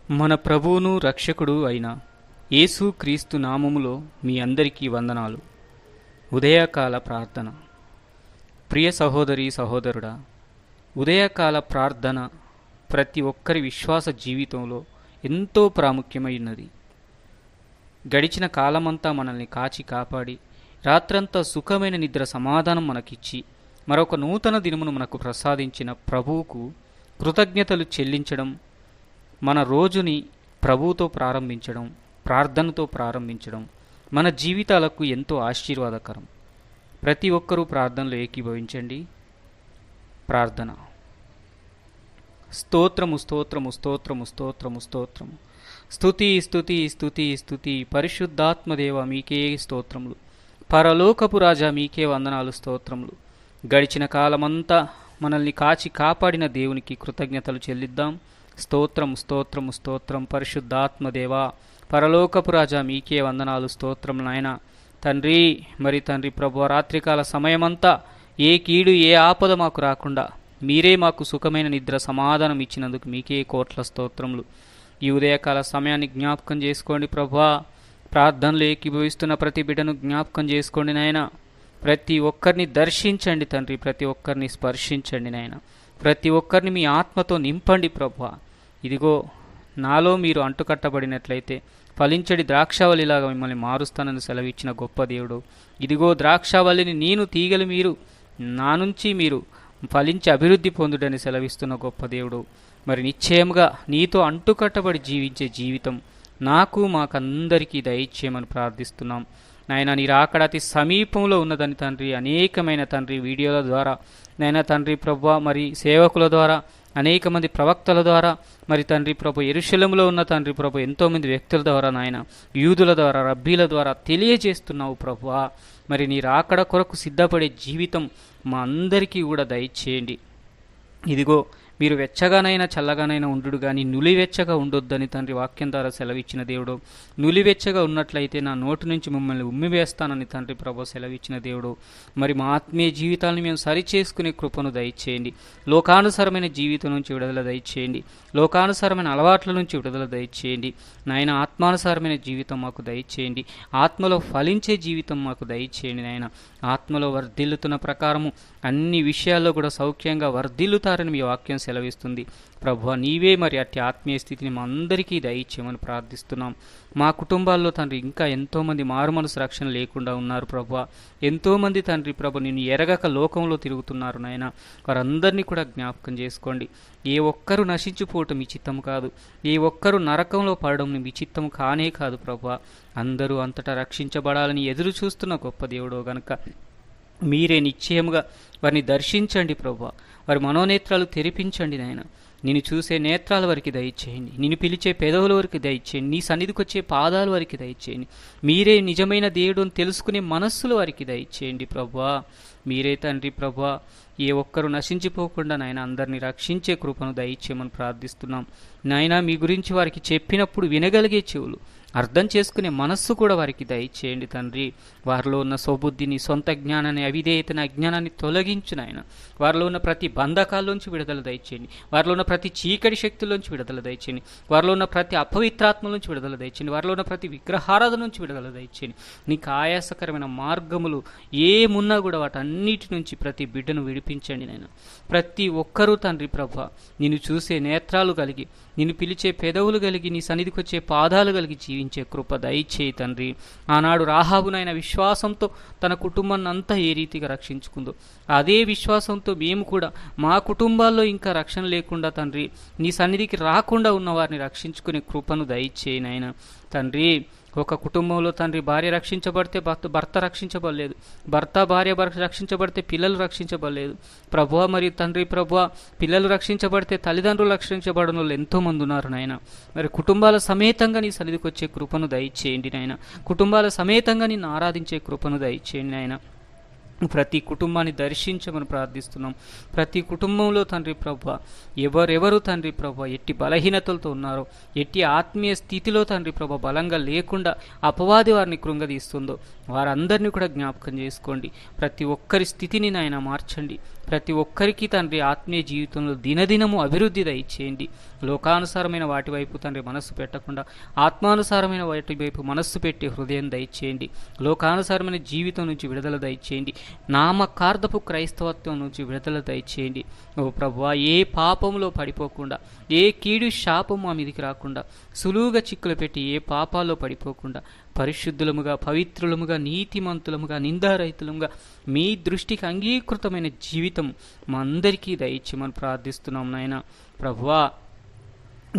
మన ప్రభువును రక్షకుడు అయిన యేసు క్రీస్తు నామములో మీ అందరికీ వందనాలు. ఉదయకాల ప్రార్థన. ప్రియ సహోదరి సహోదరుడా, ఉదయకాల ప్రార్థన ప్రతి ఒక్కరి విశ్వాస జీవితంలో ఎంతో ప్రాముఖ్యమైనది. గడిచిన కాలమంతా మనల్ని కాచి కాపాడి రాత్రంతా సుఖమైన నిద్ర సమాధానం మనకిచ్చి మరొక నూతన దినమును మనకు ప్రసాదించిన ప్రభువుకు కృతజ్ఞతలు చెల్లించడం, మన రోజుని ప్రభువుతో ప్రారంభించడం, ప్రార్థనతో ప్రారంభించడం మన జీవితాలకు ఎంతో ఆశీర్వాదకరం. ప్రతి ఒక్కరూ ప్రార్థనలో ఏకీభవించండి. ప్రార్థన. స్తోత్రము స్తోత్రము స్తోత్రము స్తోత్రము స్తోత్రము. స్తుతి స్తుతి స్తుతి స్తుతి. పరిశుద్ధాత్మదేవ మీకే స్తోత్రములు. పరలోకపు రాజా మీకే వందనాలు, స్తోత్రములు. గడిచిన కాలమంతా మనల్ని కాచి కాపాడిన దేవునికి కృతజ్ఞతలు చెల్లిద్దాం. స్తోత్రం స్తోత్రము స్తోత్రం. పరిశుద్ధాత్మదేవా, పరలోకపు రాజా మీకే వందనాలు, స్తోత్రం నాయన. తండ్రి, మరి తండ్రి ప్రభు, రాత్రికాల సమయమంతా ఏ కీడు ఏ ఆపద మాకు రాకుండా మీరే మాకు సుఖమైన నిద్ర సమాధానం ఇచ్చినందుకు మీకే కోట్ల స్తోత్రములు. ఈ ఉదయకాల సమయాన్ని జ్ఞాపకం చేసుకోండి ప్రభువా. ప్రార్థనలు ఏకీభవిస్తున్న ప్రతి బిడ్డను జ్ఞాపకం చేసుకోండి నాయన. ప్రతి ఒక్కరిని దర్శించండి తండ్రి, ప్రతి ఒక్కరిని స్పర్శించండి నాయన. ప్రతి ఒక్కరిని మీ ఆత్మతో నింపండి ప్రభువా. ఇదిగో నాలో మీరు అంటుకట్టబడినట్లయితే ఫలించడి ద్రాక్షావళిలాగా మిమ్మల్ని మారుస్తానని సెలవిచ్చిన గొప్ప దేవుడు. ఇదిగో ద్రాక్షావళిని నేను, తీగలు మీరు, నా నుంచి మీరు ఫలించి అభివృద్ధి పొందుడని సెలవిస్తున్న గొప్ప దేవుడు. మరి నిశ్చయంగా నీతో అంటుకట్టబడి జీవించే జీవితం నాకు మాకందరికీ దయచేయమని ప్రార్థిస్తున్నాం నాయన. నీ రాకడ అతి సమీపంలో ఉన్నదని తండ్రి, అనేకమైన తండ్రి వీడియోల ద్వారా నైనా తండ్రి ప్రభువా, మరి సేవకుల ద్వారా, అనేక మంది ప్రవక్తల ద్వారా, మరి తండ్రి ప్రభు యెరూషలేములో ఉన్న తండ్రి ప్రభు ఎంతోమంది వ్యక్తుల ద్వారా నాయన, యూదుల ద్వారా, రబ్బీల ద్వారా తెలియజేస్తున్నావు ప్రభువా. మరి నీ రాకడ కొరకు సిద్ధపడే జీవితం మా అందరికీ కూడా దయచేయండి. ఇదిగో మీరు వెచ్చగానైనా చల్లగానైనా ఉండు, కానీ నులివెచ్చగా ఉండొద్దని తండ్రి వాక్యం ద్వారా సెలవిచ్చిన దేవుడు. నులివెచ్చగా ఉన్నట్లయితే నా నోటి నుంచి మిమ్మల్ని ఉమ్మివేస్తానని తండ్రి ప్రభు సెలవిచ్చిన దేవుడు. మరి మా ఆత్మీయ జీవితాలను మేము సరిచేసుకునే కృపను దయచేయండి. లోకానుసారమైన జీవితం నుంచి విడుదల దయచేయండి. లోకానుసారమైన అలవాట్ల నుంచి విడుదల దయచేయండి నాయన. ఆత్మానుసారమైన జీవితం మాకు దయచేయండి. ఆత్మలో ఫలించే జీవితం మాకు దయచేయండి నాయన. ఆత్మలో వర్ధిల్లుతున్న ప్రకారము అన్ని విషయాల్లో కూడా సౌఖ్యంగా వర్ధిల్లుతారని మీ వాక్యం సెలవిస్తుంది. ప్రభువా, నీవే మరి అట్టి ఆత్మీయ స్థితిని మా అందరికీ దయచేయమని ప్రార్థిస్తున్నాం. మా కుటుంబాల్లో తండ్రి ఇంకా ఎంతోమంది మారుమనసు రక్షణ లేకుండా ఉన్నారు ప్రభువా. ఎంతోమంది తండ్రి ప్రభు నిన్ను ఎరగక లోకంలో తిరుగుతున్నారు నాయన. వారందరినీ కూడా జ్ఞాపకం చేసుకోండి. ఏ ఒక్కరూ నశించిపోవటం మీ చిత్తం కాదు. ఏ ఒక్కరూ నరకంలో పడడం మీ చిత్తం కానే కాదు ప్రభువా. అందరూ అంతటా రక్షించబడాలని ఎదురు చూస్తున్న గొప్ప దేవుడో గనుక మీరే నిశ్చయముగా వారిని దర్శించండి ప్రభువా. వారి మనోనేత్రాలు తెరిపించండి నాయన. నిన్ను చూసే నేత్రాల వరకు దయచేయండి. నిన్ను పిలిచే పెదవుల వరకు దయచేయండి. నీ సన్నిధికి వచ్చే పాదాల వరకు దయచేయండి. మీరే నిజమైన దేవుడు అని తెలుసుకునే మనస్సుల వరకు దయచేయండి ప్రభువా. మీరే తండ్రి ప్రభువా, ఏ ఒక్కరూ నశించిపోకుండా నాయన అందరినీ రక్షించే కృపను దయచేయమని ప్రార్థిస్తున్నాం నాయన. మీ గురించి వారికి చెప్పినప్పుడు వినగలిగే చెవులు, అర్థం చేసుకునే మనస్సు కూడా వారికి దయచేయండి తండ్రి. వారిలో ఉన్న సౌబుద్ధిని, సొంత జ్ఞానాన్ని, అవిధేయతని, అజ్ఞానాన్ని తొలగించు నాయన. వారిలో ఉన్న ప్రతి బంధకాల్లోంచి విడుదల దయచేయండి. వారిలో ఉన్న ప్రతి చీకటి శక్తుల్లోంచి విడుదల దయచేయండి. వారిలో ఉన్న ప్రతి అపవిత్రాత్మ నుంచి విడుదల దయచేయండి. వారిలో ఉన్న ప్రతి విగ్రహారాధన నుంచి విడుదల దయచేయండి. నీకు ఆయాసకరమైన మార్గములు ఏమున్నా కూడా వాటన్నిటి నుంచి ప్రతి బిడ్డను విడిపించండి నాయన. ప్రతి ఒక్కరూ తండ్రి ప్రభువా నిన్ను చూసే నేత్రాలు కలిగి, నిన్ను పిలిచే పెదవులు కలిగి, నీ సన్నిధికి వచ్చే పాదాలు కలిగి జీవించే కృప దయచేయి తండ్రి. ఆనాడు రాహాబునైన విశ్వాసంతో తన కుటుంబాన్ని అంతా ఏ రీతిగా రక్షించుకుందో అదే విశ్వాసంతో మేము కూడా మా కుటుంబాల్లో ఇంకా రక్షణ లేకుండా తండ్రి నీ సన్నిధికి రాకుండా ఉన్న వారిని రక్షించుకునే కృపను దయచేయి నాయన. తండ్రి, ఒక కుటుంబంలో తండ్రి భార్య రక్షించబడితే భర్త రక్షించబడలేదు, భర్త భార్య రక్షించబడితే పిల్లలు రక్షించబడలేదు ప్రభువా. మరి తండ్రి ప్రభువా, పిల్లలు రక్షించబడితే తల్లిదండ్రులు రక్షించబడిన వాళ్ళు ఎంతోమంది ఉన్నారు నాయన. మరి కుటుంబాల సమేతంగా నీ సన్నిధికి వచ్చే కృపను దయచేయండి నాయన. కుటుంబాల సమేతంగా నిన్ను ఆరాధించే కృపను దయచేయండి నాయన. ప్రతి కుటుంబాన్ని దర్శించమని ప్రార్థిస్తున్నాం. ప్రతి కుటుంబంలో తండ్రి ప్రభువా ఎవరెవరు తండ్రి ప్రభువా ఎట్టి బలహీనతలతో ఉన్నారో, ఎట్టి ఆత్మీయ స్థితిలో తండ్రి ప్రభువా బలంగా లేకుండా అపవాది వారిని కృంగదీస్తుందో వారందరినీ కూడా జ్ఞాపకం చేసుకోండి. ప్రతి ఒక్కరి స్థితిని నాయన మార్చండి. ప్రతి ఒక్కరికి తండ్రి ఆత్మీయ జీవితంలో దినదినము అభివృద్ధి దయచేయండి. లోకానుసారమైన వాటి వైపు తండ్రి మనస్సు పెట్టకుండా ఆత్మానుసారమైన వాటి వైపు మనస్సు పెట్టి హృదయం దయచేయండి. లోకానుసారమైన జీవితం నుంచి విడుదల దయచేయండి. నామకార్థపు క్రైస్తవత్వం నుంచి విడుదల దయచేయండి. ఓ ప్రభువా, ఏ పాపంలో పడిపోకుండా, ఏ కీడు శాపం మా మీదికి రాకుండా, సులువుగా చిక్కులు పెట్టి ఏ పాపాల్లో పడిపోకుండా పరిశుద్ధులముగా, పవిత్రులముగా, నీతిమంతులముగా, నిందారహితులముగా మీ దృష్టికి అంగీకృతమైన జీవితం మా అందరికీ దయచేయమని ప్రార్థిస్తున్నాం నాయన. ప్రభువా,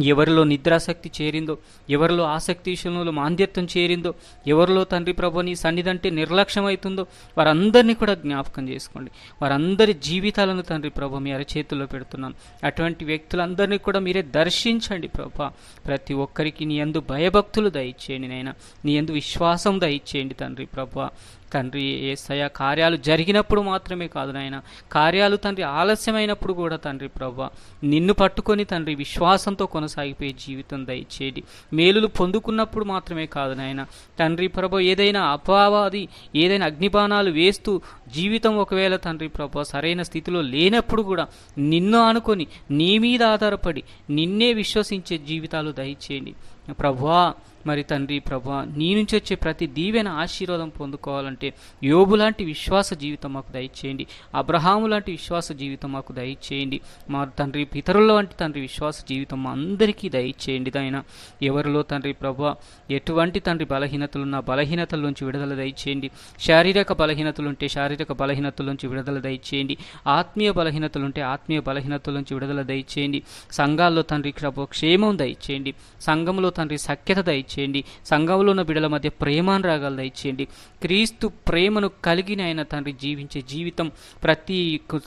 ఎవరిలో నిద్రాసక్తి చేరిందో, ఎవరిలో ఆసక్తి విషయంలో మాంద్యత్వం చేరిందో, ఎవరిలో తండ్రి ప్రభు నీ సన్నిధంటే నిర్లక్ష్యం అవుతుందో వారందరినీ కూడా జ్ఞాపకం చేసుకోండి. వారందరి జీవితాలను తండ్రి ప్రభు మీ అరచేతుల్లో పెడుతున్నాను. అటువంటి వ్యక్తులందరినీ కూడా మీరే దర్శించండి ప్రభు. ప్రతి ఒక్కరికి నీ యందు భయభక్తులు దయచేయండి నాయన. నీ యందు విశ్వాసం దయచేయండి తండ్రి ప్రభు. తండ్రి యేసయ్య, కార్యాలు జరిగినప్పుడు మాత్రమే కాదు నాయన, కార్యాలు తండ్రి ఆలస్యమైనప్పుడు కూడా తండ్రి ప్రభు నిన్ను పట్టుకొని తండ్రి విశ్వాసంతో కొనసాగిపోయే జీవితం దయచేయండి. మేలులు పొందుకున్నప్పుడు మాత్రమే కాదు నాయన తండ్రి ప్రభు, ఏదైనా అపవాది ఏదైనా అగ్నిబాణాలు వేస్తూ జీవితం ఒకవేళ తండ్రి ప్రభు సరైన స్థితిలో లేనప్పుడు కూడా నిన్ను ఆనుకొని నీ మీద ఆధారపడి నిన్నే విశ్వసించే జీవితాలు దయచేయండి ప్రభువా. మరి తండ్రి ప్రభా, నీ నుంచి వచ్చే ప్రతి దీవెన ఆశీర్వాదం పొందుకోవాలంటే యోబు లాంటి విశ్వాస జీవితం మాకు దయచేయండి. అబ్రహాము లాంటి విశ్వాస జీవితం మాకు దయచేయండి. మా తండ్రి పితరుల వంటి తండ్రి విశ్వాస జీవితం మా అందరికీ దయచేయండి. అయినా ఎవరిలో తండ్రి ప్రభా ఎటువంటి తండ్రి బలహీనతలున్న బలహీనతల నుంచి విడుదల దయచేయండి. శారీరక బలహీనతలుంటే శారీరక బలహీనతల నుంచి విడుదల దయచేయండి. ఆత్మీయ బలహీనతలుంటే ఆత్మీయ బలహీనతల నుంచి విడుదల దయచేయండి. సంఘాల్లో తండ్రి ప్రభు క్షేమం దయచేయండి. సంఘంలో తండ్రి సఖ్యత దయచేయండి. సంఘంలో ఉన్న బిడ్డల మధ్య ప్రేమానురాగాలు దయచేయండి. క్రీస్తు ప్రేమను కలిగిన ఆయన తండ్రి జీవించే జీవితం ప్రతి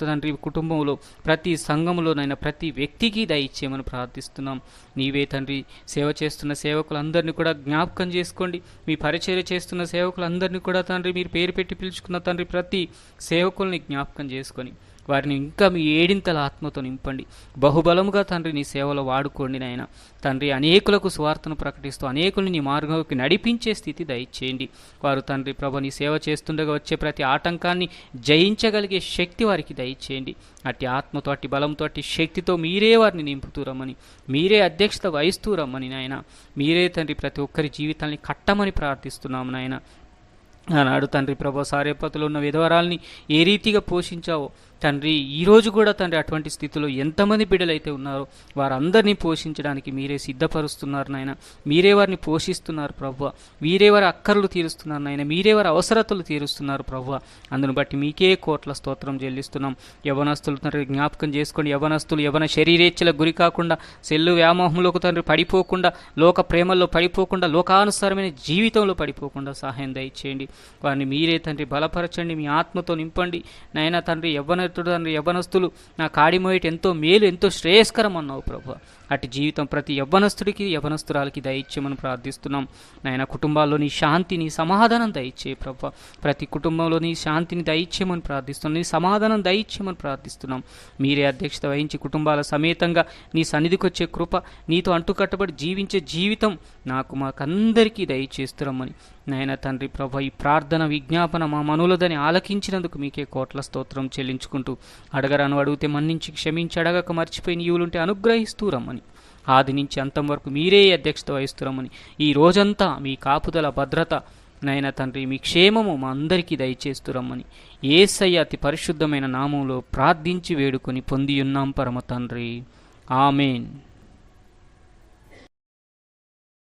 తండ్రి కుటుంబంలో, ప్రతి సంఘంలోనైనా ప్రతి వ్యక్తికి దయచేయమని ప్రార్థిస్తున్నాం. నీవే తండ్రి సేవ చేస్తున్న సేవకులందరినీ కూడా జ్ఞాపకం చేసుకోండి. మీ పరిచర్య చేస్తున్న సేవకులందరినీ కూడా తండ్రి మీరు పేరు పెట్టి పిలుచుకున్న తండ్రి ప్రతి సేవకుల్ని జ్ఞాపకం చేసుకొని వారిని ఇంకా మీ ఏడింతల ఆత్మతో నింపండి. బహుబలముగా తండ్రి నీ సేవలో వాడుకోండి నాయన తండ్రి. అనేకులకు స్వార్థను ప్రకటిస్తూ అనేకుల్ని నీ మార్గంలోకి నడిపించే స్థితి దయచేయండి. వారు తండ్రి ప్రభు నీ సేవ చేస్తుండగా వచ్చే ప్రతి ఆటంకాన్ని జయించగలిగే శక్తి వారికి దయచేయండి. అట్టి ఆత్మతో, అట్టి బలంతో, అట్టి శక్తితో మీరే వారిని నింపుతూ రమ్మని, మీరే అధ్యక్షత వహిస్తూ రమ్మని నాయన. మీరే తండ్రి ప్రతి ఒక్కరి జీవితాన్ని కట్టమని ప్రార్థిస్తున్నాము నాయన. ఆనాడు తండ్రి ప్రభు సారేపతులో ఉన్న విధవరాల్ని ఏ రీతిగా పోషించావో తండ్రి, ఈరోజు కూడా తండ్రి అటువంటి స్థితిలో ఎంతమంది బిడ్డలైతే ఉన్నారో వారందరినీ పోషించడానికి మీరే సిద్ధపరుస్తున్నారు నాయన. మీరే వారిని పోషిస్తున్నారు ప్రభువ. మీరే వారి అక్కర్లు తీరుస్తున్నారు నాయన. మీరే వారి అవసరతలు తీరుస్తున్నారు ప్రభువ. అందును బట్టి మీకే కోట్ల స్తోత్రం చెల్లిస్తున్నాం. యవనస్తులు తండ్రి జ్ఞాపకం చేసుకోండి. యవనస్తులు యవన శరీరేచ్ఛలకు గురి కాకుండా, సెల్లు వ్యామోహంలోకి తండ్రి పడిపోకుండా, లోక ప్రేమల్లో పడిపోకుండా, లోకానుసారమైన జీవితంలో పడిపోకుండా సహాయం దయచేయండి. వారిని మీరే తండ్రి బలపరచండి. మీ ఆత్మతో నింపండి నాయన తండ్రి. తండ్రి యవ్వనస్తులు నా కాడిమోయట ఎంతో మేలు, ఎంతో శ్రేయస్కరం అన్నావు ప్రభు. అటు జీవితం ప్రతి యవ్వనస్తుడికి, యవ్వనస్తురాలకి దయచేయమని ప్రార్థిస్తున్నాం నాయన. కుటుంబాల్లో నీ శాంతిని, సమాధానం దయచేయ ప్రభు. ప్రతి కుటుంబంలో నీ శాంతిని దయచేయమని ప్రార్థిస్తున్నాం. నీ సమాధానం దయచేయమని ప్రార్థిస్తున్నాం. మీరే అధ్యక్షత వహించి కుటుంబాల సమేతంగా నీ సన్నిధికి వచ్చే కృప, నీతో అంటుకట్టబడి జీవించే జీవితం మాకందరికీ దయచేస్తురమ్మని నాయన తండ్రి ప్రభు. ఈ ప్రార్థన విజ్ఞాపన మా మనులదని ఆలకించినందుకు మీకే కోట్ల స్తోత్రం చెల్లించుకుంటూ, అడగరాను అడిగితే మన్నించి, క్షమించి అడగక మర్చిపోయిన ఈవులుంటే అనుగ్రహిస్తూ రమ్మని, ఆది నుంచి అంతం వరకు మీరే అధ్యక్షత వహిస్తురమ్మని, ఈ రోజంతా మీ కాపుదల, భద్రత నాయన తండ్రి, మీ క్షేమము మా అందరికీ దయచేస్తురమ్మని యేసయ్య అతి పరిశుద్ధమైన నామంలో ప్రార్థించి వేడుకొని పొందియున్నాం పరమ తండ్రి. ఆమెన్.